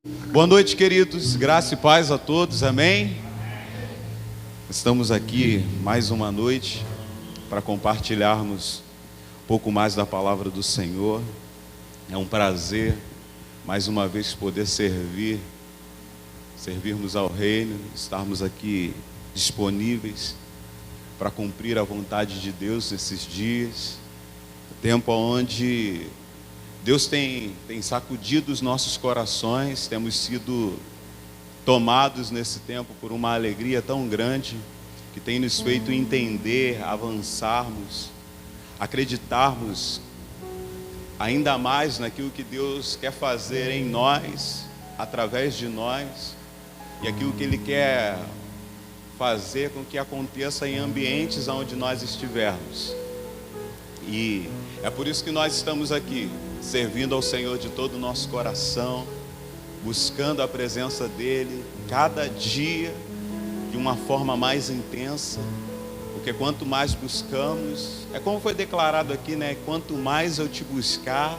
Boa noite, queridos, graça e paz a todos, amém? Estamos aqui mais uma noite para compartilharmos um pouco mais da palavra do Senhor. É um prazer, mais uma vez, poder servirmos ao reino, estarmos aqui disponíveis para cumprir a vontade de Deus nesses dias, tempo onde Deus tem sacudido os nossos corações, temos sido tomados nesse tempo por uma alegria tão grande, que tem nos feito entender, avançarmos, acreditarmos ainda mais naquilo que Deus quer fazer em nós, através de nós, e aquilo que Ele quer fazer com que aconteça em ambientes onde nós estivermos. E é por isso que nós estamos aqui, servindo ao Senhor de todo o nosso coração, buscando a presença dEle, cada dia, de uma forma mais intensa, porque quanto mais buscamos, é como foi declarado aqui, né? Quanto mais eu te buscar,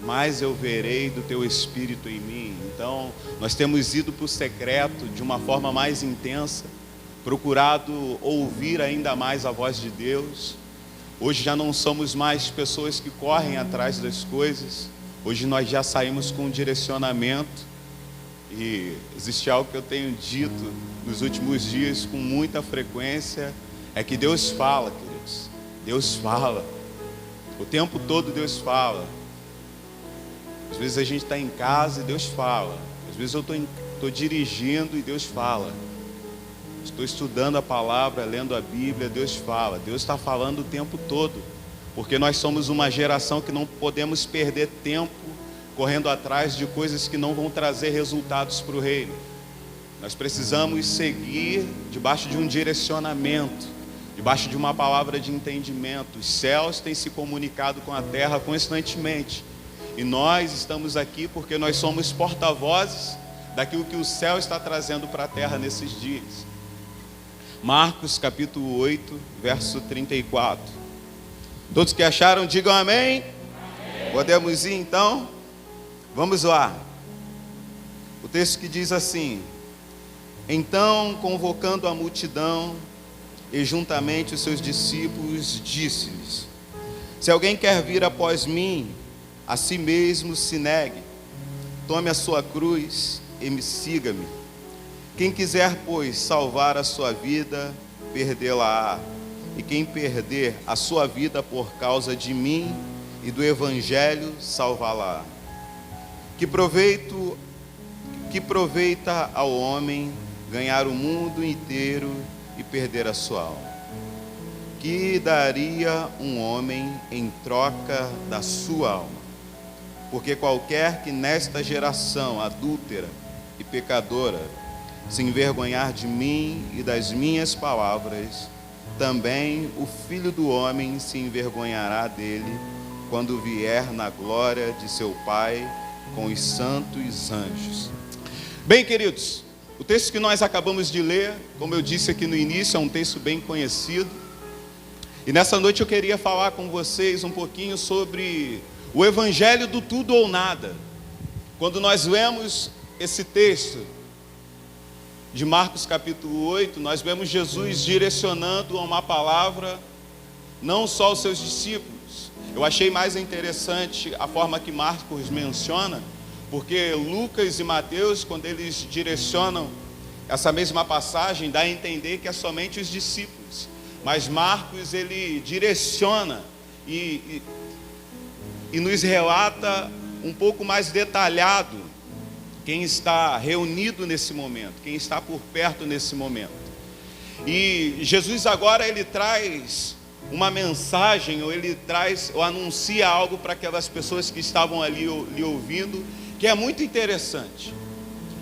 mais eu verei do teu Espírito em mim. Então, nós temos ido para o secreto de uma forma mais intensa, procurado ouvir ainda mais a voz de Deus. Hoje já não somos mais pessoas que correm atrás das coisas. Hoje nós já saímos com um direcionamento. E existe algo que eu tenho dito nos últimos dias com muita frequência, é que Deus fala, queridos. Deus fala. O tempo todo Deus fala. Às vezes a gente está em casa e Deus fala. Às vezes eu estou dirigindo e Deus fala. Estou estudando a palavra, lendo a Bíblia, Deus fala. Deus está falando o tempo todo, porque nós somos uma geração que não podemos perder tempo correndo atrás de coisas que não vão trazer resultados para o reino. Nós precisamos seguir debaixo de um direcionamento, debaixo de uma palavra de entendimento. Os céus têm se comunicado com a terra constantemente, e nós estamos aqui porque nós somos porta-vozes daquilo que o céu está trazendo para a terra nesses dias. Marcos capítulo 8, verso 34. Todos que acharam, digam amém. Amém. Podemos ir então? Vamos lá. O texto que diz assim: então, convocando a multidão e juntamente os seus discípulos, disse-lhes: se alguém quer vir após mim, a si mesmo se negue, tome a sua cruz e me siga-me. Quem quiser, pois, salvar a sua vida, perdê-la-á. E quem perder a sua vida por causa de mim e do Evangelho, salvá-la-á. Que proveita ao homem ganhar o mundo inteiro e perder a sua alma? Que daria um homem em troca da sua alma? Porque qualquer que nesta geração adúltera e pecadora se envergonhar de mim e das minhas palavras, também o Filho do Homem se envergonhará dele, quando vier na glória de seu Pai com os santos anjos. Bem, queridos, o texto que nós acabamos de ler, como eu disse aqui no início, é um texto bem conhecido. E nessa noite eu queria falar com vocês um pouquinho sobre o Evangelho do tudo ou nada. Quando nós lemos esse texto de Marcos capítulo 8, nós vemos Jesus direcionando uma palavra não só aos seus discípulos. Eu achei mais interessante a forma que Marcos menciona, porque Lucas e Mateus, quando eles direcionam essa mesma passagem, dá a entender que é somente os discípulos. Mas Marcos, ele direciona e nos relata um pouco mais detalhado quem está reunido nesse momento, quem está por perto nesse momento. E Jesus agora ele traz uma mensagem, ou anuncia algo para aquelas pessoas que estavam ali lhe ouvindo, que é muito interessante.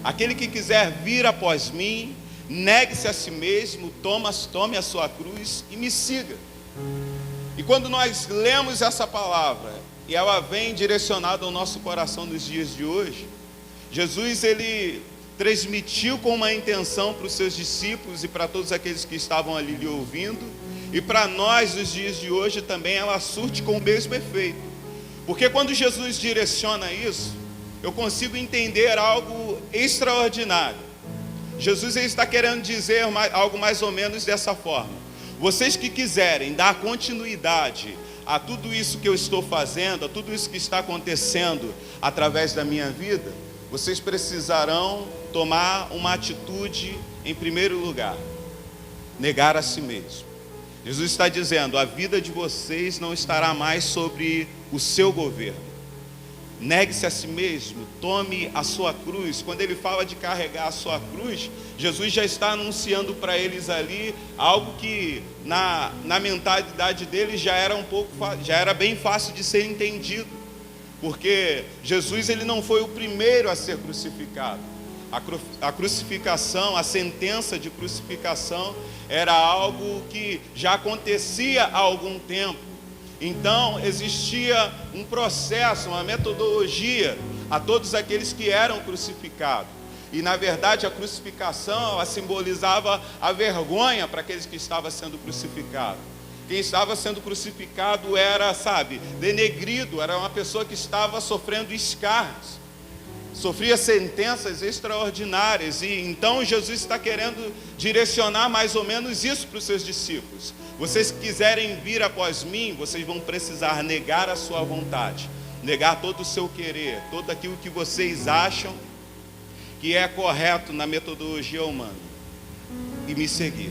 Aquele que quiser vir após mim, negue-se a si mesmo, tome a sua cruz e me siga. E quando nós lemos essa palavra, e ela vem direcionada ao nosso coração nos dias de hoje, Jesus, ele transmitiu com uma intenção para os seus discípulos e para todos aqueles que estavam ali lhe ouvindo, e para nós, nos dias de hoje, também ela surte com o mesmo efeito. Porque quando Jesus direciona isso, eu consigo entender algo extraordinário. Jesus está querendo dizer algo mais ou menos dessa forma: vocês que quiserem dar continuidade a tudo isso que eu estou fazendo, a tudo isso que está acontecendo através da minha vida, vocês precisarão tomar uma atitude em primeiro lugar: negar a si mesmo. Jesus está dizendo: a vida de vocês não estará mais sobre o seu governo. Negue-se a si mesmo, tome a sua cruz. Quando ele fala de carregar a sua cruz, Jesus já está anunciando para eles ali algo que na mentalidade deles já era bem fácil de ser entendido, porque Jesus ele não foi o primeiro a ser crucificado. A crucificação, a sentença de crucificação era algo que já acontecia há algum tempo. Então existia um processo, uma metodologia a todos aqueles que eram crucificados. E na verdade a crucificação, ela simbolizava a vergonha para aqueles que estavam sendo crucificados. Quem estava sendo crucificado era, denegrido, era uma pessoa que estava sofrendo escárnios, sofria sentenças extraordinárias. E então Jesus está querendo direcionar mais ou menos isso para os seus discípulos: vocês que quiserem vir após mim, vocês vão precisar negar a sua vontade, negar todo o seu querer, todo aquilo que vocês acham que é correto na metodologia humana, e me seguir.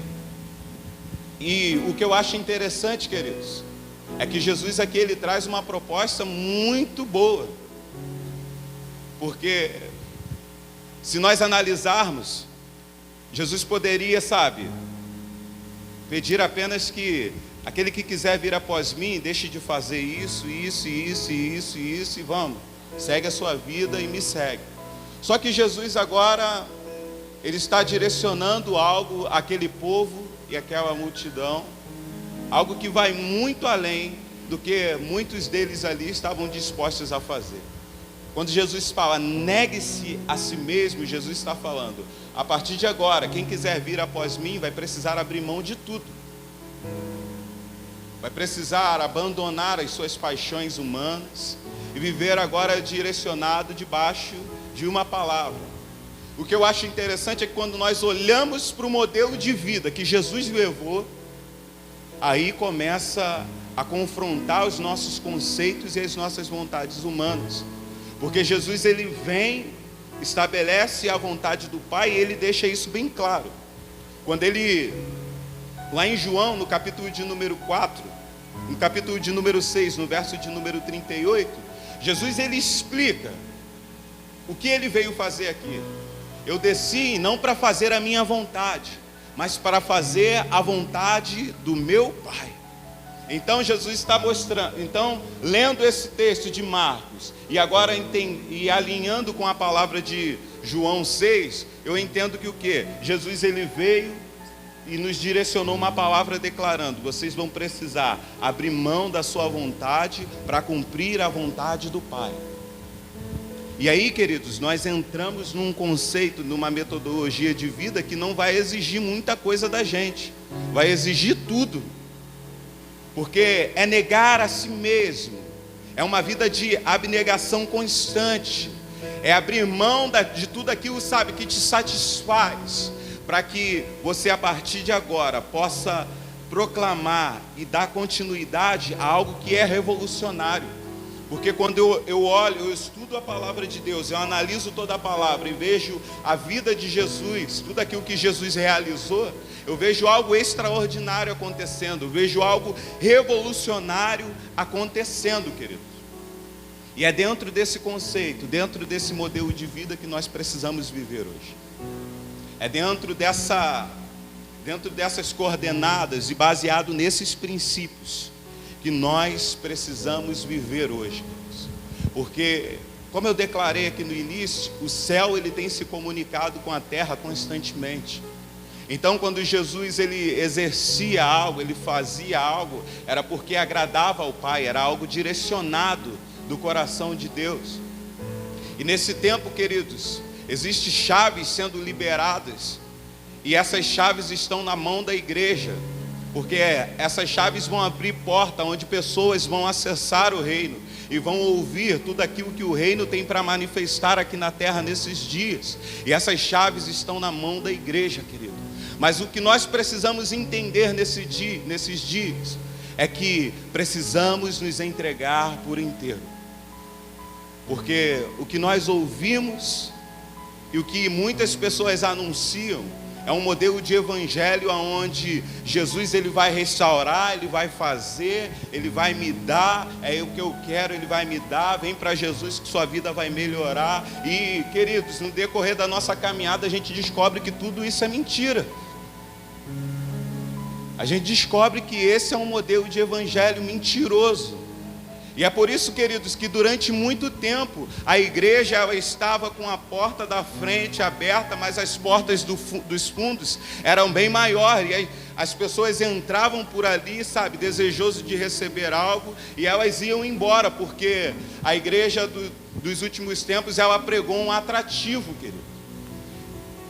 E o que eu acho interessante, queridos, é que Jesus aqui ele traz uma proposta muito boa. Porque se nós analisarmos, Jesus poderia, pedir apenas que aquele que quiser vir após mim, deixe de fazer isso, e vamos, segue a sua vida e me segue. Só que Jesus agora, ele está direcionando algo àquele povo e àquela multidão, algo que vai muito além do que muitos deles ali estavam dispostos a fazer. Quando Jesus fala, negue-se a si mesmo, Jesus está falando, a partir de agora, quem quiser vir após mim vai precisar abrir mão de tudo. Vai precisar abandonar as suas paixões humanas e viver agora direcionado debaixo de uma palavra. O que eu acho interessante é que quando nós olhamos para o modelo de vida que Jesus levou, aí começa a confrontar os nossos conceitos e as nossas vontades humanas. Porque Jesus ele vem, estabelece a vontade do Pai e ele deixa isso bem claro. Quando ele, lá em João, no capítulo de número 4, no capítulo de número 6, no verso de número 38, Jesus ele explica o que ele veio fazer aqui. Eu desci não para fazer a minha vontade, mas para fazer a vontade do meu Pai. Então Jesus está mostrando, então lendo esse texto de Marcos e agora e alinhando com a palavra de João 6, eu entendo que o que? Jesus ele veio e nos direcionou uma palavra declarando: vocês vão precisar abrir mão da sua vontade para cumprir a vontade do Pai. E aí, queridos, nós entramos num conceito, numa metodologia de vida que não vai exigir muita coisa da gente, vai exigir tudo. Porque é negar a si mesmo, é uma vida de abnegação constante, é abrir mão de tudo aquilo, que te satisfaz, para que você a partir de agora possa proclamar e dar continuidade a algo que é revolucionário. Porque quando eu olho, eu estudo a palavra de Deus, eu analiso toda a palavra e vejo a vida de Jesus, tudo aquilo que Jesus realizou, eu vejo algo extraordinário acontecendo, eu vejo algo revolucionário acontecendo, querido. E é dentro desse conceito, dentro desse modelo de vida que nós precisamos viver hoje. É dentro dessas coordenadas e baseado nesses princípios que nós precisamos viver hoje, queridos. Porque, como eu declarei aqui no início, o céu ele tem se comunicado com a terra constantemente. Então, quando Jesus ele exercia algo, ele fazia algo, era porque agradava ao Pai, era algo direcionado do coração de Deus. E nesse tempo, queridos, existem chaves sendo liberadas, e essas chaves estão na mão da igreja. Porque essas chaves vão abrir porta onde pessoas vão acessar o reino e vão ouvir tudo aquilo que o reino tem para manifestar aqui na terra nesses dias. E essas chaves estão na mão da igreja, querido. Mas o que nós precisamos entender nesses dias é que precisamos nos entregar por inteiro. Porque o que nós ouvimos e o que muitas pessoas anunciam é um modelo de evangelho onde Jesus ele vai restaurar, ele vai fazer, ele vai me dar, é o que eu quero, ele vai me dar, vem para Jesus que sua vida vai melhorar. E, queridos, no decorrer da nossa caminhada a gente descobre que tudo isso é mentira. A gente descobre que esse é um modelo de evangelho mentiroso. E é por isso, queridos, que durante muito tempo a igreja ela estava com a porta da frente aberta, mas as portas dos fundos eram bem maiores. E aí as pessoas entravam por ali, sabe, desejoso de receber algo, e elas iam embora, porque a igreja dos últimos tempos ela pregou um atrativo, querido.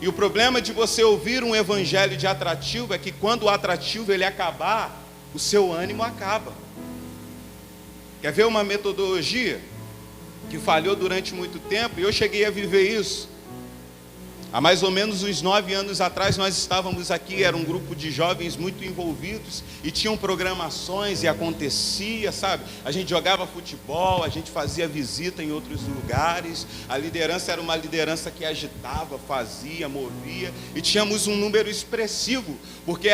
E o problema de você ouvir um evangelho de atrativo é que quando o atrativo ele acabar, o seu ânimo acaba. Quer ver uma metodologia que falhou durante muito tempo? E eu cheguei a viver isso. Há mais ou menos uns 9 anos atrás nós estávamos aqui, era um grupo de jovens muito envolvidos e tinham programações e acontecia, sabe? A gente jogava futebol, a gente fazia visita em outros lugares, a liderança era uma liderança que agitava, fazia, movia e tínhamos um número expressivo, porque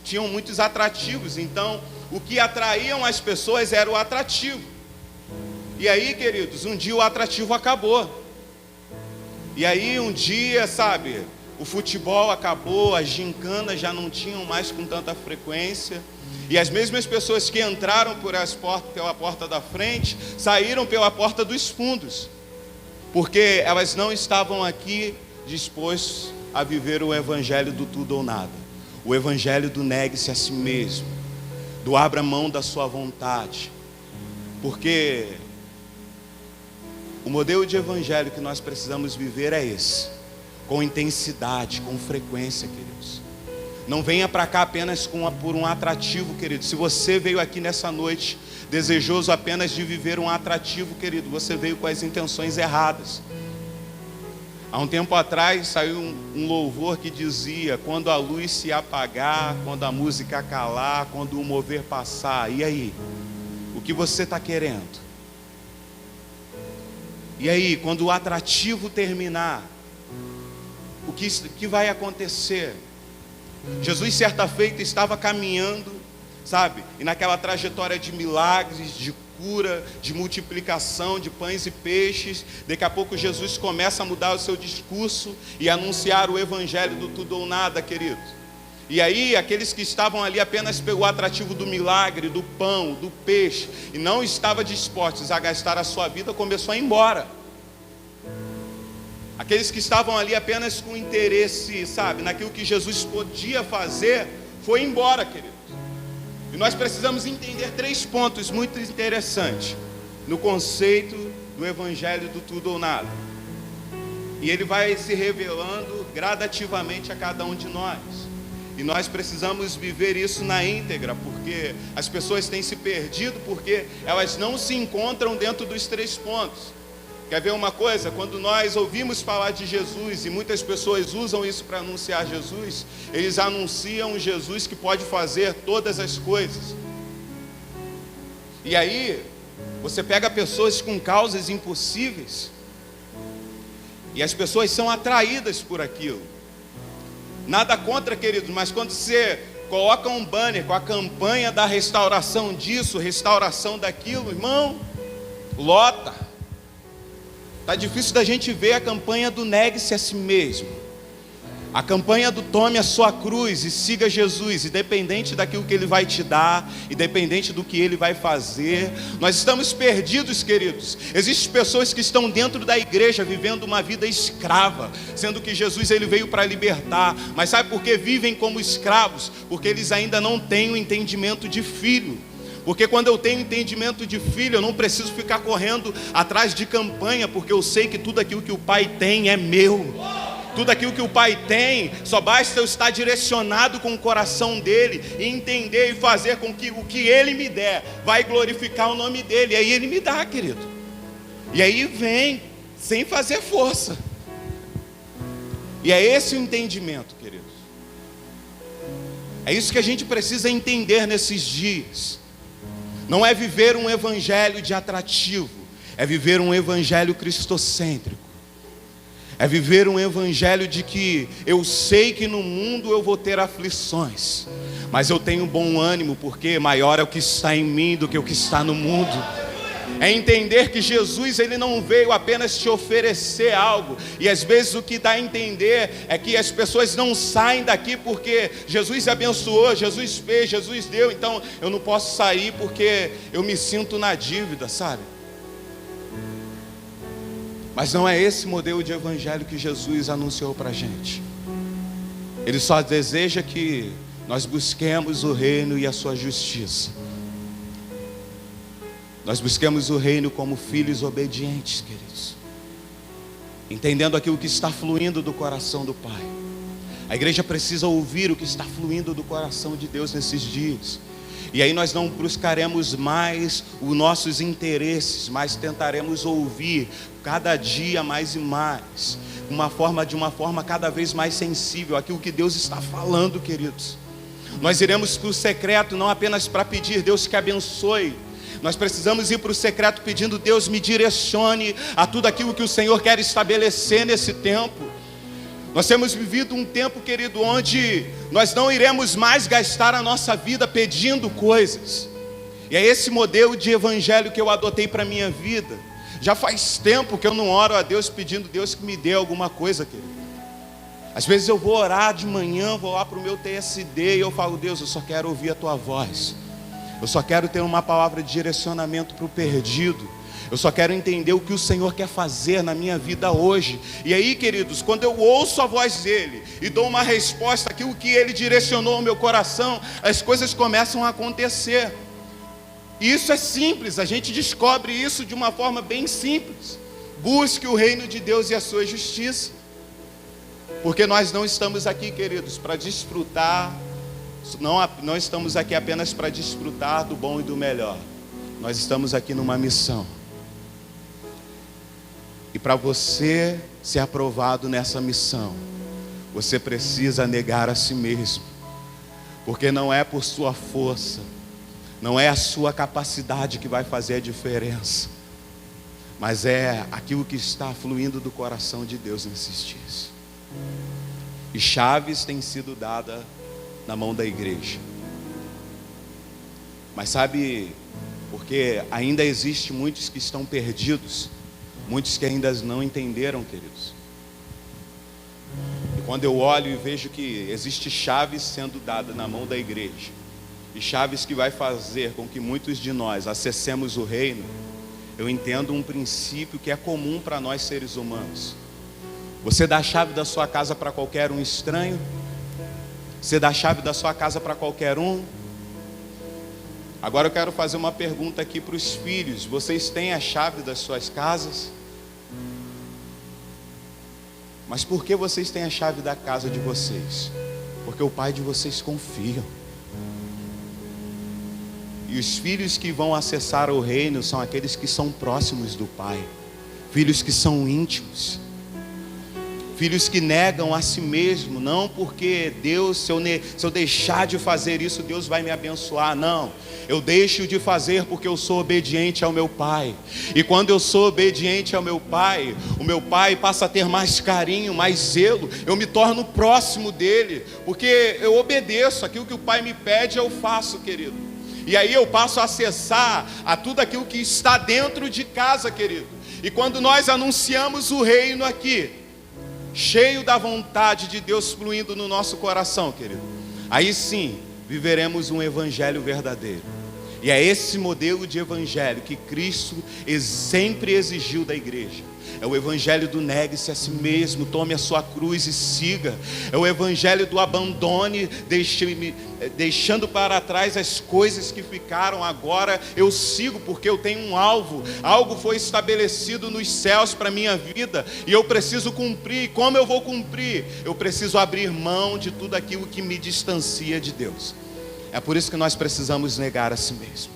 tinham muitos atrativos, então o que atraíam as pessoas era o atrativo. E aí, queridos, um dia o atrativo acabou. E aí um dia, sabe, o futebol acabou, as gincanas já não tinham mais com tanta frequência. E as mesmas pessoas que entraram pela porta da frente, saíram pela porta dos fundos. Porque elas não estavam aqui dispostas a viver o evangelho do tudo ou nada. O evangelho do negue-se a si mesmo, do abra mão da sua vontade. Porque o modelo de evangelho que nós precisamos viver é esse, com intensidade, com frequência, queridos. Não venha para cá apenas por um atrativo, querido. Se você veio aqui nessa noite desejoso apenas de viver um atrativo, querido, você veio com as intenções erradas. Há um tempo atrás saiu um louvor que dizia: quando a luz se apagar, quando a música calar, quando o mover passar. E aí? O que você está querendo? E aí, quando o atrativo terminar, o que vai acontecer? Jesus, certa feita, estava caminhando, sabe? E naquela trajetória de milagres, de cura, de multiplicação de pães e peixes, daqui a pouco Jesus começa a mudar o seu discurso e anunciar o evangelho do tudo ou nada, querido. E aí, aqueles que estavam ali apenas pelo atrativo do milagre, do pão, do peixe, e não estavam dispostos a gastar a sua vida, começou a ir embora. Aqueles que estavam ali apenas com interesse, sabe, naquilo que Jesus podia fazer, foi embora, queridos. E nós precisamos entender 3 pontos muito interessantes no conceito do evangelho do tudo ou nada. E ele vai se revelando gradativamente a cada um de nós. E nós precisamos viver isso na íntegra, porque as pessoas têm se perdido, porque elas não se encontram dentro dos 3 pontos. Quer ver uma coisa? Quando nós ouvimos falar de Jesus, e muitas pessoas usam isso para anunciar Jesus, eles anunciam Jesus que pode fazer todas as coisas. E aí, você pega pessoas com causas impossíveis, e as pessoas são atraídas por aquilo. Nada contra, queridos, mas quando você coloca um banner com a campanha da restauração disso, restauração daquilo, irmão, lota. Está difícil da gente ver a campanha do negue-se a si mesmo. A campanha do tome a sua cruz e siga Jesus, independente daquilo que Ele vai te dar, independente do que Ele vai fazer. Nós estamos perdidos, queridos. Existem pessoas que estão dentro da igreja vivendo uma vida escrava, sendo que Jesus ele veio para libertar. Mas sabe por que vivem como escravos? Porque eles ainda não têm o entendimento de filho. Porque quando eu tenho entendimento de filho, eu não preciso ficar correndo atrás de campanha, porque eu sei que tudo aquilo que o Pai tem é meu. Tudo aquilo que o Pai tem, só basta eu estar direcionado com o coração dele e entender e fazer com que o que ele me der vai glorificar o nome dele. E aí ele me dá, querido. E aí vem, sem fazer força. E é esse o entendimento, queridos. É isso que a gente precisa entender nesses dias. Não é viver um evangelho de atrativo, é viver um evangelho cristocêntrico. É viver um evangelho de que eu sei que no mundo eu vou ter aflições, mas eu tenho bom ânimo, porque maior é o que está em mim do que o que está no mundo. É entender que Jesus, ele não veio apenas te oferecer algo. E às vezes o que dá a entender é que as pessoas não saem daqui porque Jesus abençoou, Jesus fez, Jesus deu, então eu não posso sair porque eu me sinto na dívida, sabe? Mas não é esse modelo de evangelho que Jesus anunciou para a gente. Ele só deseja que nós busquemos o reino e a sua justiça. Nós busquemos o reino como filhos obedientes, queridos, entendendo aquilo que está fluindo do coração do Pai. A igreja precisa ouvir o que está fluindo do coração de Deus nesses dias. E aí nós não buscaremos mais os nossos interesses, mas tentaremos ouvir cada dia mais e mais, de uma forma cada vez mais sensível aquilo que Deus está falando, queridos. Nós iremos para o secreto não apenas para pedir Deus que abençoe. Nós precisamos ir para o secreto pedindo: Deus, me direcione a tudo aquilo que o Senhor quer estabelecer nesse tempo. Nós temos vivido um tempo, querido, onde nós não iremos mais gastar a nossa vida pedindo coisas. E é esse modelo de evangelho que eu adotei para a minha vida. Já faz tempo que eu não oro a Deus pedindo Deus que me dê alguma coisa, querido. Às vezes eu vou orar de manhã, vou lá para o meu TSD e eu falo: Deus, eu só quero ouvir a tua voz. Eu só quero ter uma palavra de direcionamento para o perdido. Eu só quero entender o que o Senhor quer fazer na minha vida hoje. E aí, queridos, quando eu ouço a voz dele e dou uma resposta àquilo que ele direcionou ao meu coração, as coisas começam a acontecer. E isso é simples, a gente descobre isso de uma forma bem simples. Busque o reino de Deus e a sua justiça. Porque nós não estamos aqui, queridos, para desfrutar. Não estamos aqui apenas para desfrutar do bom e do melhor. Nós estamos aqui numa missão. E para você ser aprovado nessa missão, você precisa negar a si mesmo. Porque não é por sua força, não é a sua capacidade que vai fazer a diferença, mas é aquilo que está fluindo do coração de Deus nesses dias. E chaves têm sido dadas na mão da igreja. Mas sabe, porque ainda existe muitos que estão perdidos, muitos que ainda não entenderam, queridos. E quando eu olho e vejo que existe chaves sendo dadas na mão da igreja, e chaves que vai fazer com que muitos de nós acessemos o reino, eu entendo um princípio que é comum para nós seres humanos. Você dá a chave da sua casa para qualquer um estranho? Você dá a chave da sua casa para qualquer um? Agora eu quero fazer uma pergunta aqui para os filhos. Vocês têm a chave das suas casas? Mas por que vocês têm a chave da casa de vocês? Porque o pai de vocês confia. E os filhos que vão acessar o reino são aqueles que são próximos do pai. Filhos que são íntimos. Filhos que negam a si mesmo, não porque Deus, se eu deixar de fazer isso, Deus vai me abençoar. Não, eu deixo de fazer porque eu sou obediente ao meu pai. E quando eu sou obediente ao meu pai, o meu pai passa a ter mais carinho, mais zelo. Eu me torno próximo dele, porque eu obedeço. Aquilo que o pai me pede, eu faço, querido. E aí eu passo a acessar a tudo aquilo que está dentro de casa, querido. E quando nós anunciamos o reino aqui, cheio da vontade de Deus fluindo no nosso coração, querido, aí sim viveremos um evangelho verdadeiro. E é esse modelo de evangelho que Cristo sempre exigiu da igreja. É o evangelho do negue-se a si mesmo, tome a sua cruz e siga. É o evangelho do abandone, deixando para trás as coisas que ficaram. Agora eu sigo porque eu tenho um alvo. Algo foi estabelecido nos céus para a minha vida e eu preciso cumprir. Como eu vou cumprir? Eu preciso abrir mão de tudo aquilo que me distancia de Deus. É por isso que nós precisamos negar a si mesmo.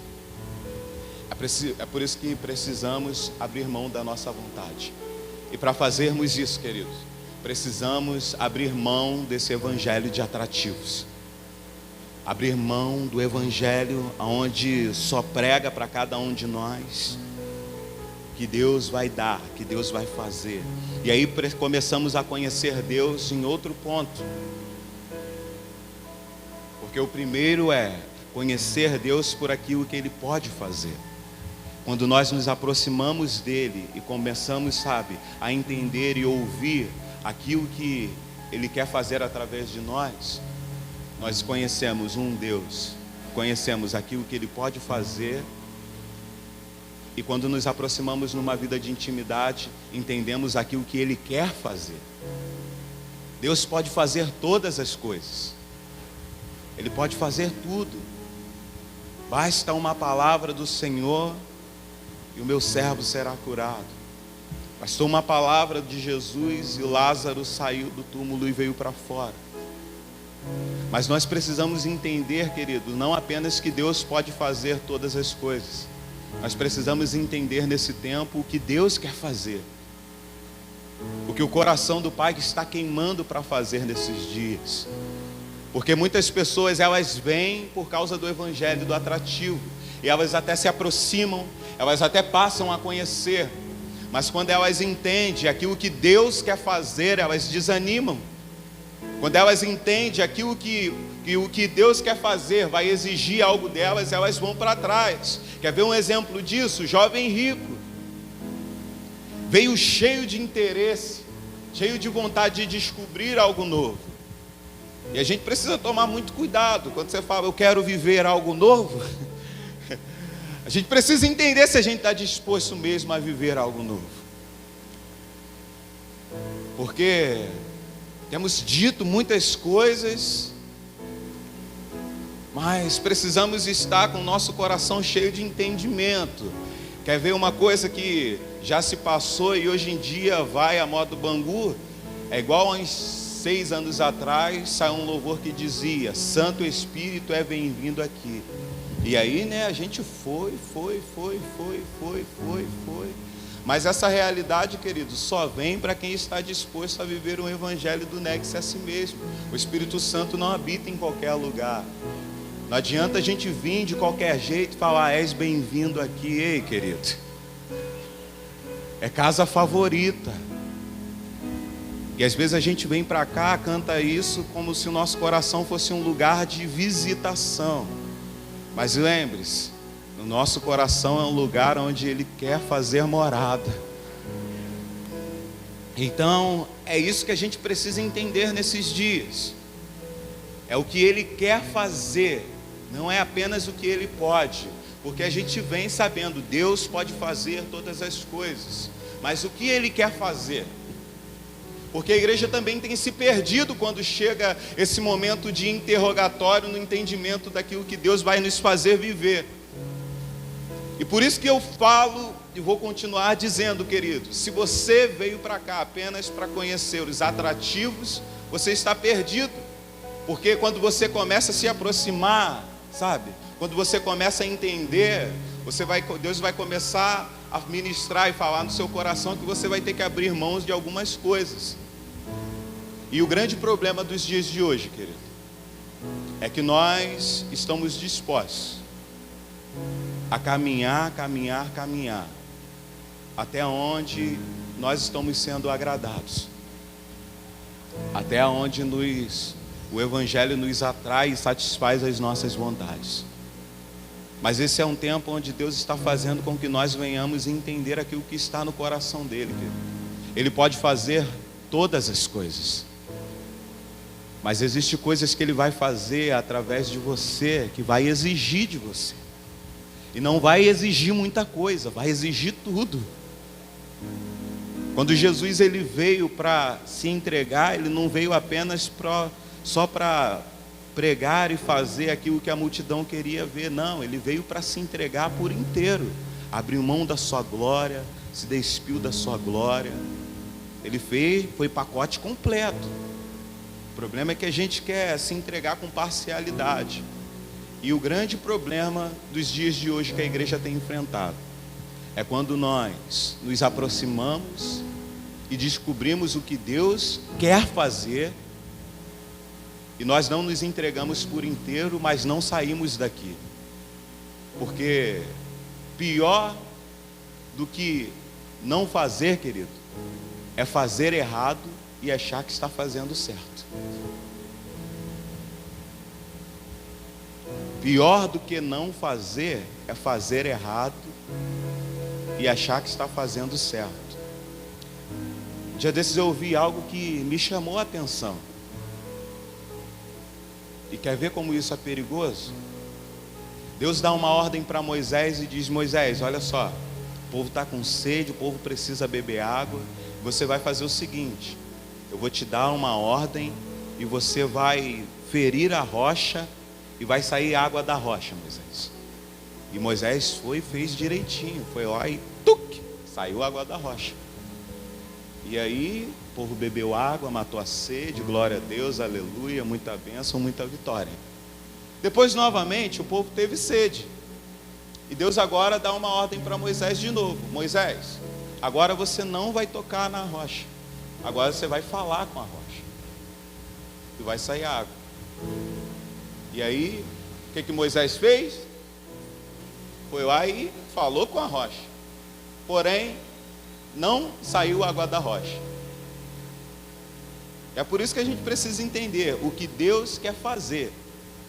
É por isso que precisamos abrir mão da nossa vontade. E para fazermos isso, queridos, precisamos abrir mão desse evangelho de atrativos. Abrir mão do evangelho onde só prega para cada um de nós que Deus vai dar, que Deus vai fazer. E aí começamos a conhecer Deus em outro ponto. Porque o primeiro é conhecer Deus por aquilo que Ele pode fazer. Quando nós nos aproximamos dEle e começamos, a entender e ouvir aquilo que Ele quer fazer através de nós, nós conhecemos um Deus, conhecemos aquilo que Ele pode fazer. E quando nos aproximamos numa vida de intimidade, entendemos aquilo que Ele quer fazer. Deus pode fazer todas as coisas. Ele pode fazer tudo. Basta uma palavra do Senhor e o meu servo será curado. Bastou uma palavra de Jesus e Lázaro saiu do túmulo e veio para fora. Mas nós precisamos entender, querido, não apenas que Deus pode fazer todas as coisas. Nós precisamos entender nesse tempo o que Deus quer fazer. O que o coração do Pai está queimando para fazer nesses dias. Porque muitas pessoas, elas vêm por causa do evangelho do atrativo. E elas até se aproximam, elas até passam a conhecer. Mas quando elas entendem aquilo que Deus quer fazer, elas desanimam. Quando elas entendem aquilo que o que Deus quer fazer vai exigir algo delas, elas vão para trás. Quer ver um exemplo disso? O jovem rico veio cheio de interesse, cheio de vontade de descobrir algo novo. E a gente precisa tomar muito cuidado quando você fala, eu quero viver algo novo. A gente precisa entender se a gente está disposto mesmo a viver algo novo. Porque temos dito muitas coisas, mas precisamos estar com o nosso coração cheio de entendimento. Quer ver uma coisa que já se passou e hoje em dia vai a modo Bangu? É igual a uns 6 anos atrás, saiu um louvor que dizia, Santo Espírito é bem-vindo aqui. E aí, a gente foi. Mas essa realidade, queridos, só vem para quem está disposto a viver um evangelho do negue-se a si mesmo. O Espírito Santo não habita em qualquer lugar. Não adianta a gente vir de qualquer jeito e falar, és bem-vindo aqui. Ei, querido, é casa favorita. E às vezes a gente vem para cá, canta isso como se o nosso coração fosse um lugar de visitação. Mas lembre-se, o nosso coração é um lugar onde Ele quer fazer morada. Então, é isso que a gente precisa entender nesses dias. É o que Ele quer fazer, não é apenas o que Ele pode. Porque a gente vem sabendo, Deus pode fazer todas as coisas. Mas o que Ele quer fazer? Porque a igreja também tem se perdido quando chega esse momento de interrogatório no entendimento daquilo que Deus vai nos fazer viver. E por isso que eu falo e vou continuar dizendo, querido, se você veio para cá apenas para conhecer os atrativos, você está perdido. Porque quando você começa a se aproximar, quando você começa a entender, Deus vai começar a ministrar e falar no seu coração que você vai ter que abrir mãos de algumas coisas. E o grande problema dos dias de hoje, querido, é que nós estamos dispostos a caminhar, até onde nós estamos sendo agradados, até onde o Evangelho nos atrai e satisfaz as nossas vontades. Mas esse é um tempo onde Deus está fazendo com que nós venhamos entender aquilo que está no coração dEle, querido. Ele pode fazer todas as coisas, mas existem coisas que Ele vai fazer através de você, que vai exigir de você. E não vai exigir muita coisa, vai exigir tudo. Quando Jesus ele veio para se entregar, ele não veio apenas só para pregar e fazer aquilo que a multidão queria ver. Não, ele veio para se entregar por inteiro. Abriu mão da sua glória, se despiu da sua glória. Ele foi pacote completo. O problema é que a gente quer se entregar com parcialidade. E o grande problema dos dias de hoje que a igreja tem enfrentado é quando nós nos aproximamos e descobrimos o que Deus quer fazer e nós não nos entregamos por inteiro, mas não saímos daqui. Porque pior do que não fazer, querido, é fazer errado e achar que está fazendo certo. Pior do que não fazer é fazer errado e achar que está fazendo certo. Um dia desses eu ouvi algo que me chamou a atenção. E quer ver como isso é perigoso? Deus dá uma ordem para Moisés e diz: Moisés, olha só, o povo está com sede, o povo precisa beber água. Você vai fazer o seguinte: eu vou te dar uma ordem e você vai ferir a rocha e vai sair água da rocha, Moisés. E Moisés foi e fez direitinho, foi lá e saiu água da rocha. E aí o povo bebeu água, matou a sede, glória a Deus, aleluia, muita bênção, muita vitória. Depois novamente o povo teve sede. E Deus agora dá uma ordem para Moisés de novo: Moisés, agora você não vai tocar na rocha, agora você vai falar com a rocha e vai sair água. E aí, o que Moisés fez? Foi lá e falou com a rocha. Porém, não saiu água da rocha. É por isso que a gente precisa entender o que Deus quer fazer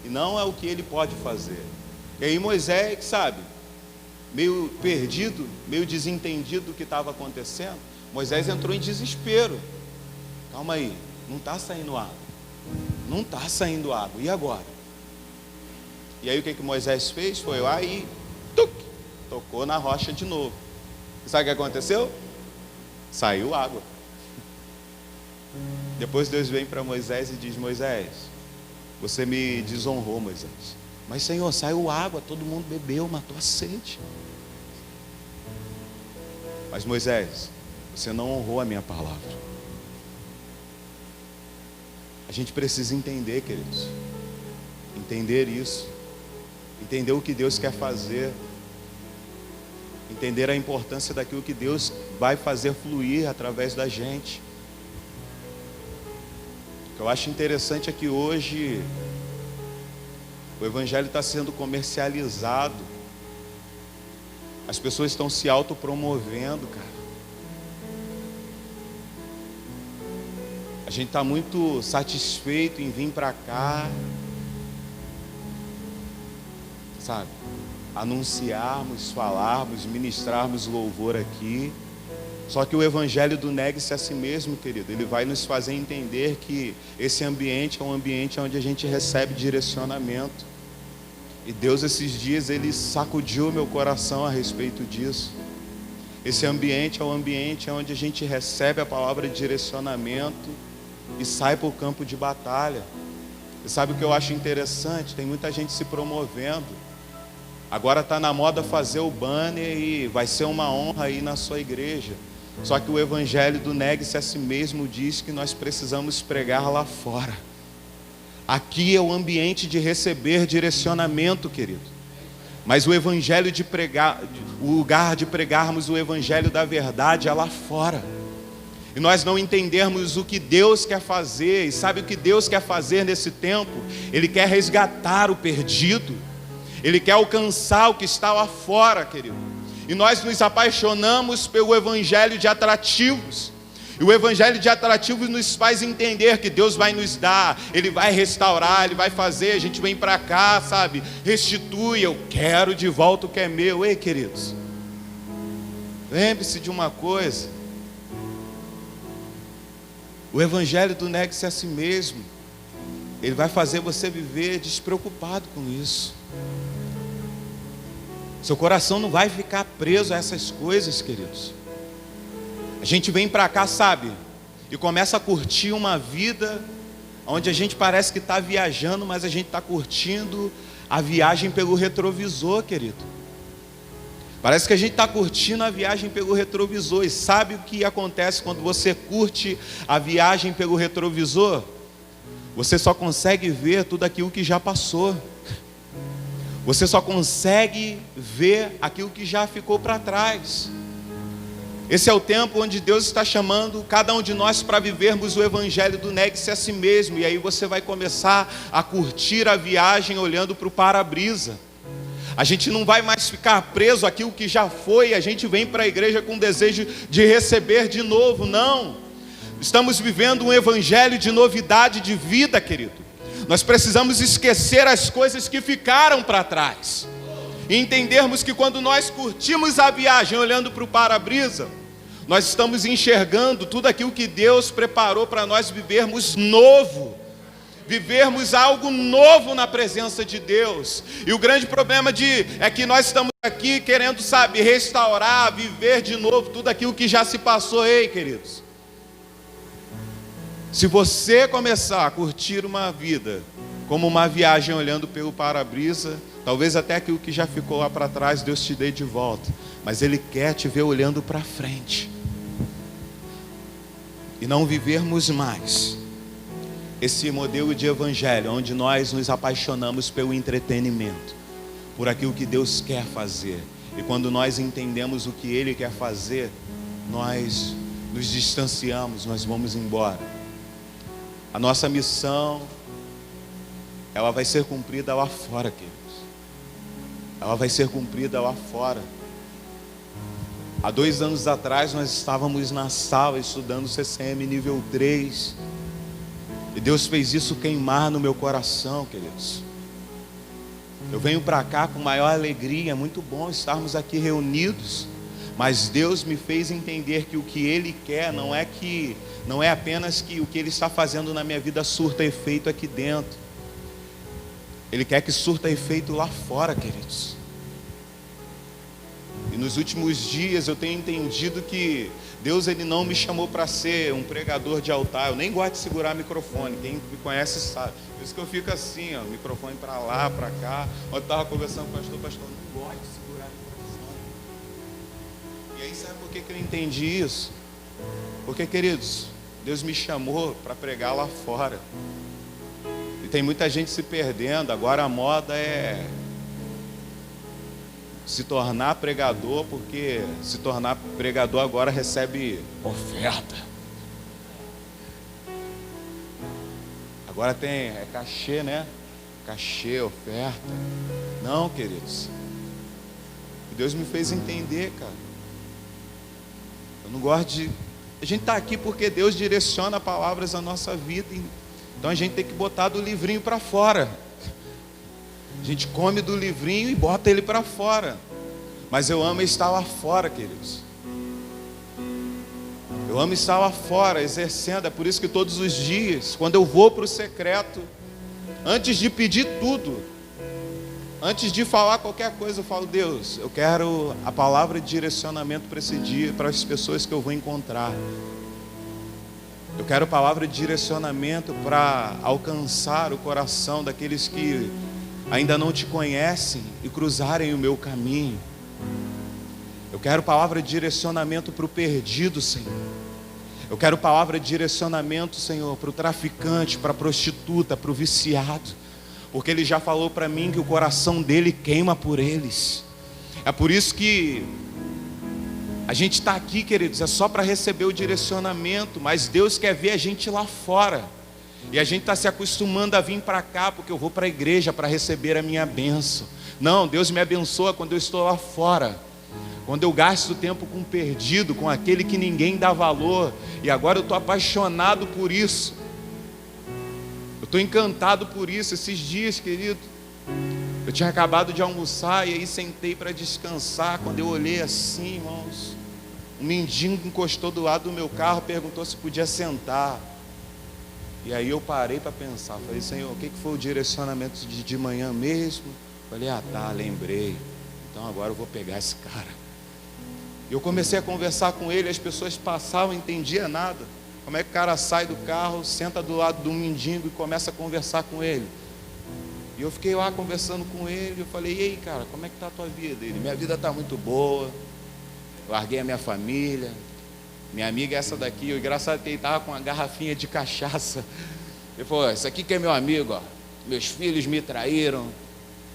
e não é o que Ele pode fazer. E aí Moisés, sabe, meio perdido, meio desentendido do que estava acontecendo, Moisés entrou em desespero. Calma aí, não está saindo água. Não está saindo água, e agora? E aí o que Moisés fez? Foi lá e tocou na rocha de novo. E sabe o que aconteceu? Saiu água. Depois Deus vem para Moisés e diz: Moisés, você me desonrou, Moisés. Mas Senhor, saiu água, todo mundo bebeu, matou a sede. Mas Moisés, você não honrou a minha palavra. A gente precisa entender, queridos, entender isso, entender o que Deus quer fazer, entender a importância daquilo que Deus vai fazer fluir através da gente. O que eu acho interessante é que hoje o Evangelho está sendo comercializado, as pessoas estão se autopromovendo, cara. A gente está muito satisfeito em vir para cá, sabe? Anunciarmos, falarmos, ministrarmos louvor aqui. Só que o Evangelho do negue-se a si mesmo, querido, ele vai nos fazer entender que esse ambiente é um ambiente onde a gente recebe direcionamento. E Deus esses dias, Ele sacudiu meu coração a respeito disso. Esse ambiente é um ambiente onde a gente recebe a palavra de direcionamento e sai para o campo de batalha. E sabe o que eu acho interessante? Tem muita gente se promovendo. Agora está na moda fazer o banner e vai ser uma honra ir na sua igreja. Só que o Evangelho do negue-se a si mesmo diz que nós precisamos pregar lá fora. Aqui é o ambiente de receber direcionamento, querido. Mas o Evangelho de pregar, o lugar de pregarmos o Evangelho da verdade é lá fora. E nós não entendermos o que Deus quer fazer. E sabe o que Deus quer fazer nesse tempo? Ele quer resgatar o perdido. Ele quer alcançar o que está lá fora, querido. E nós nos apaixonamos pelo Evangelho de atrativos. E o Evangelho de atrativos nos faz entender que Deus vai nos dar, Ele vai restaurar, Ele vai fazer, a gente vem para cá, sabe? Restitui, eu quero de volta o que é meu. Ei, queridos, lembre-se de uma coisa. O Evangelho do negue-se a si mesmo, ele vai fazer você viver despreocupado com isso. Seu coração não vai ficar preso a essas coisas, queridos. A gente vem para cá, sabe, e começa a curtir uma vida onde a gente parece que está viajando, mas a gente está curtindo a viagem pelo retrovisor, querido. Parece que a gente está curtindo a viagem pelo retrovisor. E sabe o que acontece quando você curte a viagem pelo retrovisor? Você só consegue ver tudo aquilo que já passou. Você só consegue ver aquilo que já ficou para trás. Esse é o tempo onde Deus está chamando cada um de nós para vivermos o evangelho do negue-se a si mesmo. E aí você vai começar a curtir a viagem olhando para o para-brisa. A gente não vai mais ficar preso àquilo que já foi. A gente vem para a igreja com o desejo de receber de novo. Não. Estamos vivendo um evangelho de novidade de vida, querido. Nós precisamos esquecer as coisas que ficaram para trás. E entendermos que quando nós curtimos a viagem olhando para o para-brisa, nós estamos enxergando tudo aquilo que Deus preparou para nós vivermos novo. Vivermos algo novo na presença de Deus. E o grande problema é que nós estamos aqui querendo, sabe, restaurar, viver de novo tudo aquilo que já se passou. Ei, queridos, se você começar a curtir uma vida como uma viagem olhando pelo para-brisa, talvez até aquilo que já ficou lá para trás Deus te dê de volta, mas Ele quer te ver olhando para frente. E não vivermos mais esse modelo de evangelho, onde nós nos apaixonamos pelo entretenimento, por aquilo que Deus quer fazer. E quando nós entendemos o que Ele quer fazer, nós nos distanciamos, nós vamos embora. A nossa missão, ela vai ser cumprida lá fora, queridos. Ela vai ser cumprida lá fora. Há 2 anos atrás nós estávamos na sala estudando CCM nível 3. E Deus fez isso queimar no meu coração, queridos. Eu venho para cá com maior alegria, é muito bom estarmos aqui reunidos. Mas Deus me fez entender que o que Ele quer não é apenas que o que Ele está fazendo na minha vida surta efeito aqui dentro. Ele quer que surta efeito lá fora, queridos. E nos últimos dias eu tenho entendido que Deus, Ele não me chamou para ser um pregador de altar. Eu nem gosto de segurar microfone, quem me conhece sabe. Por isso que eu fico assim, ó, microfone para lá, para cá. Eu estava conversando com o pastor, não gosto de segurar microfone. E aí sabe por que eu entendi isso? Porque, queridos, Deus me chamou para pregar lá fora. E tem muita gente se perdendo. Agora a moda é se tornar pregador, porque se tornar pregador agora recebe oferta. Agora tem cachê, né? Cachê, oferta. Não, queridos. Deus me fez entender, cara. Eu não gosto de... A gente está aqui porque Deus direciona palavras à nossa vida. Então a gente tem que botar do livrinho para fora. A gente come do livrinho e bota ele para fora. Mas eu amo estar lá fora, queridos. Eu amo estar lá fora, exercendo. É por isso que todos os dias, quando eu vou para o secreto, antes de pedir tudo, antes de falar qualquer coisa, eu falo: Deus, eu quero a palavra de direcionamento para esse dia, para as pessoas que eu vou encontrar. Eu quero a palavra de direcionamento para alcançar o coração daqueles que ainda não te conhecem e cruzarem o meu caminho. Eu quero palavra de direcionamento para o perdido, Senhor. Eu quero palavra de direcionamento, Senhor, para o traficante, para a prostituta, para o viciado. Porque Ele já falou para mim que o coração dele queima por eles. É por isso que a gente está aqui, queridos, é só para receber o direcionamento. Mas Deus quer ver a gente lá fora. E a gente está se acostumando a vir para cá, porque eu vou para a igreja para receber a minha bênção. Não, Deus me abençoa quando eu estou lá fora. Quando eu gasto tempo com o perdido, com aquele que ninguém dá valor. E agora eu estou apaixonado por isso. Eu estou encantado por isso. Esses dias, querido, eu tinha acabado de almoçar e aí sentei para descansar. Quando eu olhei assim, irmãos, um mendigo encostou do lado do meu carro, perguntou se podia sentar. E aí eu parei para pensar. Falei: Senhor, o que foi o direcionamento de manhã mesmo? Falei: tá, lembrei. então agora eu vou pegar esse cara. Eu comecei a conversar com ele, as pessoas passavam, não entendia nada. Como é que o cara sai do carro, senta do lado de um mendigo e começa a conversar com ele? E eu fiquei lá conversando com ele, eu falei, e aí cara, como é que está a tua vida? Ele, minha vida está muito boa, larguei a minha família, minha amiga é essa daqui, eu engraçado que ele estava com uma garrafinha de cachaça. Ele falou, esse aqui que é meu amigo, ó. Meus filhos me traíram,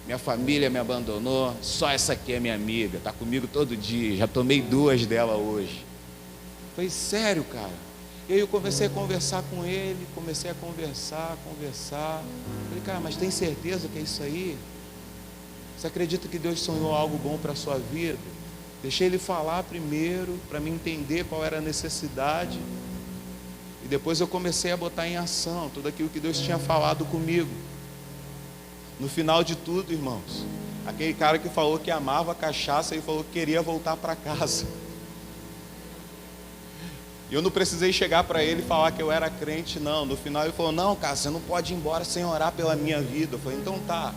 minha família me abandonou, só essa aqui é minha amiga, está comigo todo dia, já tomei 2 dela hoje. Eu falei, sério cara? E aí eu comecei a conversar com ele, comecei a conversar. Falei, cara, mas tem certeza que é isso aí? Você acredita que Deus sonhou algo bom para a sua vida? Deixei ele falar primeiro, para me entender qual era a necessidade. E depois eu comecei a botar em ação tudo aquilo que Deus tinha falado comigo. No final de tudo, irmãos, aquele cara que falou que amava a cachaça, ele falou que queria voltar para casa. E eu não precisei chegar para ele e falar que eu era crente, não. No final ele falou, não, cara, você não pode ir embora sem orar pela minha vida. Eu falei, então tá,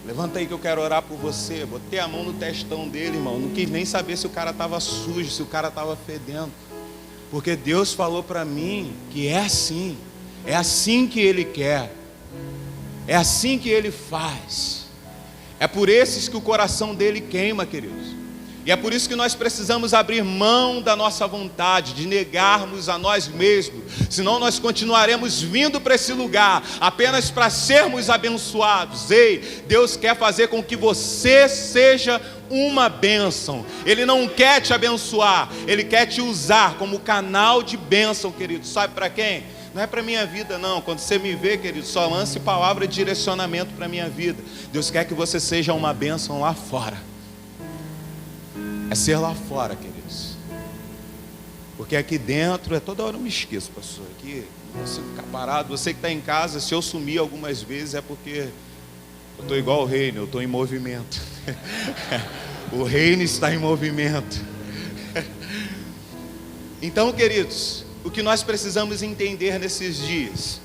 levanta aí que eu quero orar por você. Botei a mão no testão dele, irmão. Não quis nem saber se o cara estava sujo, se o cara estava fedendo. Porque Deus falou para mim que é assim que Ele quer. É assim que Ele faz. É por esses que o coração dele queima, queridos. E é por isso que nós precisamos abrir mão da nossa vontade, de negarmos a nós mesmos. Senão nós continuaremos vindo para esse lugar apenas para sermos abençoados. Ei, Deus quer fazer com que você seja uma bênção. Ele não quer te abençoar, Ele quer te usar como canal de bênção, querido. Sabe para quem? Não é para a minha vida não. Quando você me vê, querido, só lance palavra de direcionamento para a minha vida. Deus quer que você seja uma bênção lá fora. É ser lá fora, queridos. Porque aqui dentro, toda hora eu me esqueço, pastor. Aqui não consigo ficar parado. Você que está em casa, se eu sumir algumas vezes é porque eu estou igual o reino, eu estou em movimento. O reino está em movimento. Então, queridos, o que nós precisamos entender nesses dias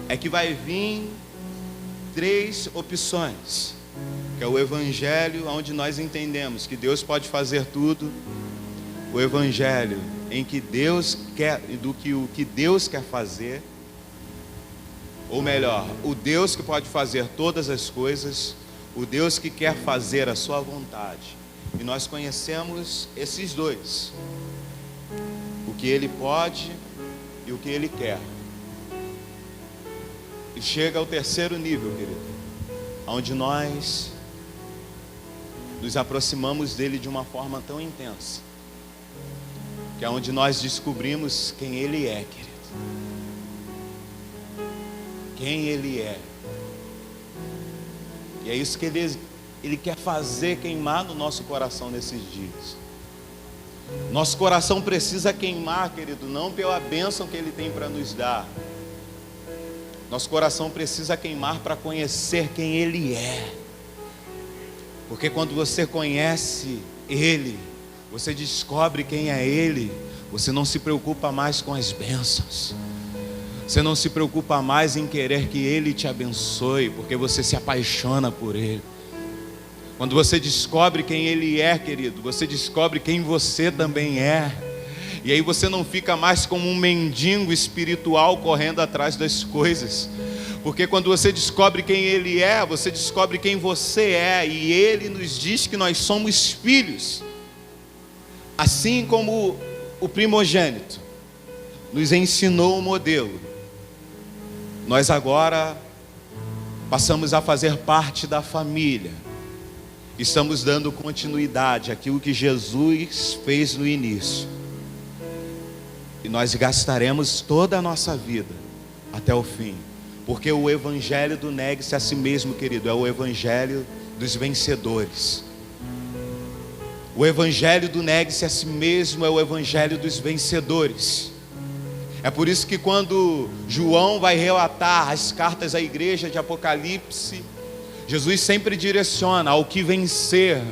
é que vai vir 3 opções, que é o evangelho onde nós entendemos que Deus pode fazer tudo, o evangelho em que Deus quer, o que Deus quer fazer, ou melhor, o Deus que pode fazer todas as coisas, o Deus que quer fazer a sua vontade. E nós conhecemos esses 2. O que Ele pode e o que Ele quer. E chega ao 3º nível, querido, onde nós nos aproximamos dele de uma forma tão intensa, que é onde nós descobrimos quem Ele é, querido. Quem Ele é. E é isso que Ele quer fazer queimar no nosso coração nesses dias. Nosso coração precisa queimar, querido, não pela bênção que Ele tem para nos dar. Nosso coração precisa queimar para conhecer quem Ele é. Porque quando você conhece Ele, você descobre quem é Ele, você não se preocupa mais com as bênçãos. Você não se preocupa mais em querer que Ele te abençoe, porque você se apaixona por Ele. Quando você descobre quem Ele é, querido, você descobre quem você também é. E aí você não fica mais como um mendigo espiritual correndo atrás das coisas. Porque quando você descobre quem Ele é, você descobre quem você é. E Ele nos diz que nós somos filhos. Assim como o primogênito nos ensinou o modelo, nós agora passamos a fazer parte da família. Estamos dando continuidade àquilo que Jesus fez no início. E nós gastaremos toda a nossa vida até o fim. Porque o evangelho do negue-se a si mesmo, querido, é o evangelho dos vencedores. O evangelho do negue-se a si mesmo é o evangelho dos vencedores. É por isso que quando João vai relatar as cartas à igreja de Apocalipse, Jesus sempre direciona ao que vencer,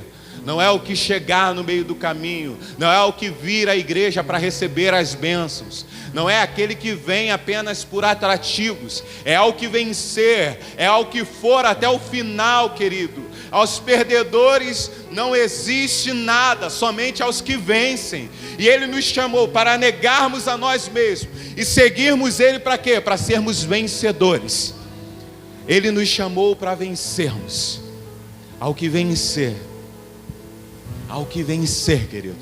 não é o que chegar no meio do caminho, não é o que vir à igreja para receber as bênçãos, não é aquele que vem apenas por atrativos, é ao que vencer, é ao que for até o final, querido. Aos perdedores não existe nada, somente aos que vencem. E Ele nos chamou para negarmos a nós mesmos e seguirmos Ele para quê? Para sermos vencedores. Ele nos chamou para vencermos. Ao que vencer, querido.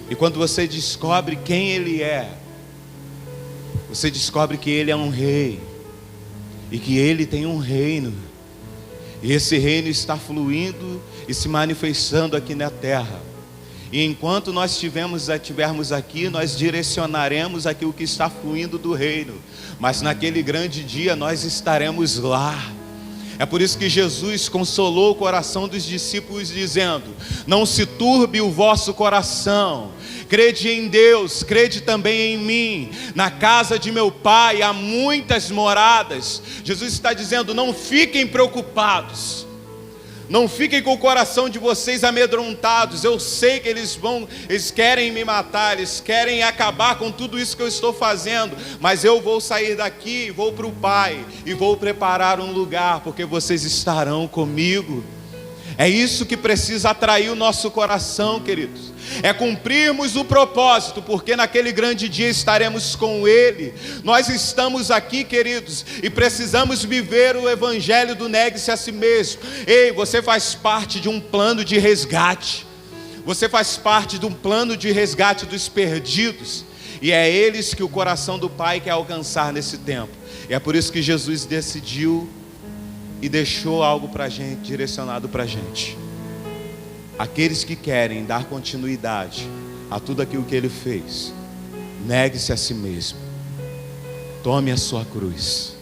E quando você descobre quem Ele é, você descobre que Ele é um rei, e que Ele tem um reino, e esse reino está fluindo e se manifestando aqui na terra. E enquanto nós estivermos aqui, nós direcionaremos aquilo que está fluindo do reino. Mas naquele grande dia nós estaremos lá. É por isso que Jesus consolou o coração dos discípulos dizendo: não se turbe o vosso coração, crede em Deus, crede também em mim. Na casa de meu Pai há muitas moradas. Jesus está dizendo: não fiquem preocupados, não fiquem com o coração de vocês amedrontados. Eu sei que eles querem me matar, eles querem acabar com tudo isso que eu estou fazendo, mas eu vou sair daqui, vou para o Pai e vou preparar um lugar, porque vocês estarão comigo. É isso que precisa atrair o nosso coração, queridos. É cumprirmos o propósito, porque naquele grande dia estaremos com Ele. Nós estamos aqui, queridos, e precisamos viver o evangelho do negue-se a si mesmo. Ei, você faz parte de um plano de resgate. Você faz parte de um plano de resgate dos perdidos. E é eles que o coração do Pai quer alcançar nesse tempo. E é por isso que Jesus decidiu e deixou algo para a gente, direcionado para a gente. Aqueles que querem dar continuidade a tudo aquilo que Ele fez, negue-se a si mesmo, tome a sua cruz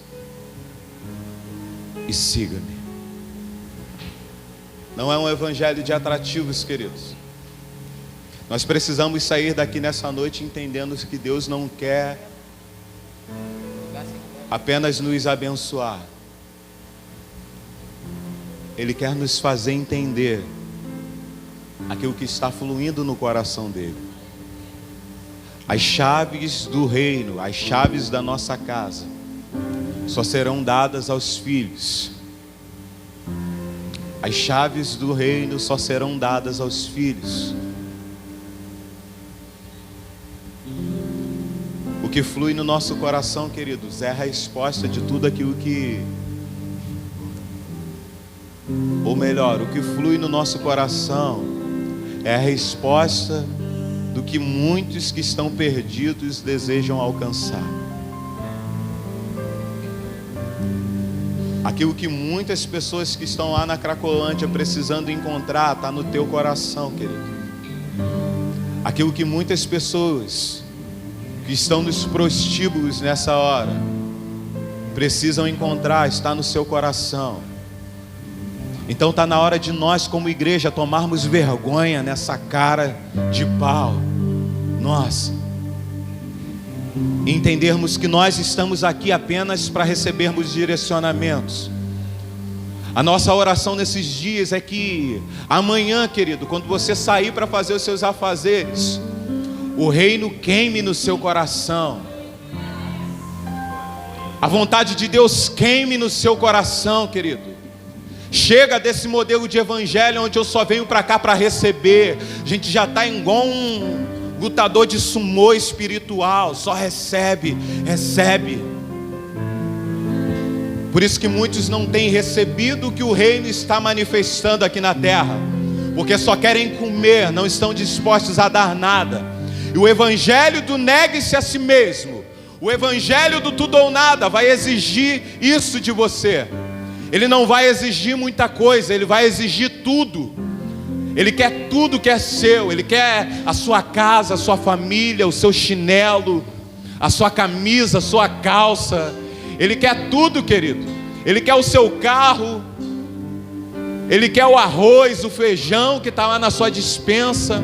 e siga-me. Não é um evangelho de atrativos, queridos. Nós precisamos sair daqui nessa noite entendendo que Deus não quer apenas nos abençoar. Ele quer nos fazer entender aquilo que está fluindo no coração dele. As chaves do reino, as chaves da nossa casa, só serão dadas aos filhos. As chaves do reino só serão dadas aos filhos. O que flui no nosso coração, queridos, é a resposta de tudo aquilo que... Ou melhor, o que flui no nosso coração é a resposta do que muitos que estão perdidos desejam alcançar. Aquilo que muitas pessoas que estão lá na Cracolândia precisando encontrar, está no teu coração, querido. Aquilo que muitas pessoas que estão nos prostíbulos nessa hora precisam encontrar, está no seu coração. Então está na hora de nós como igreja tomarmos vergonha nessa cara de pau nossa, e entendermos que nós estamos aqui apenas para recebermos direcionamentos. A nossa oração nesses dias é que amanhã, querido, quando você sair para fazer os seus afazeres, o reino queime no seu coração. A vontade de Deus queime no seu coração, querido. Chega desse modelo de evangelho onde eu só venho para cá para receber. A gente já está igual um lutador de sumô espiritual, só recebe. Por isso que muitos não têm recebido o que o reino está manifestando aqui na terra, porque só querem comer, não estão dispostos a dar nada. E o evangelho do negue-se a si mesmo, o evangelho do tudo ou nada vai exigir isso de você. Ele não vai exigir muita coisa, Ele vai exigir tudo. Ele quer tudo que é seu. Ele quer a sua casa, a sua família, o seu chinelo, a sua camisa, a sua calça. Ele quer tudo, querido. Ele quer o seu carro. Ele quer o arroz, o feijão que está lá na sua despensa.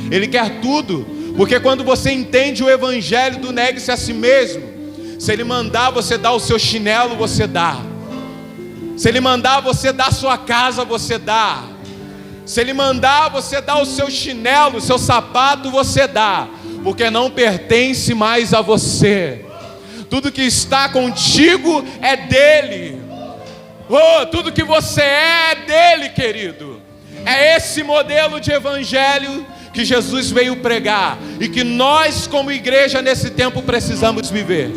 Ele quer tudo. Porque quando você entende o evangelho do negue-se a si mesmo, se Ele mandar você dar o seu chinelo, você dá. Se Ele mandar você dar a sua casa, você dá. Se Ele mandar você dar o seu chinelo, o seu sapato, você dá, porque não pertence mais a você. Tudo que está contigo é dele. Oh, tudo que você é dele, querido. É esse modelo de evangelho que Jesus veio pregar e que nós, como igreja, nesse tempo precisamos viver.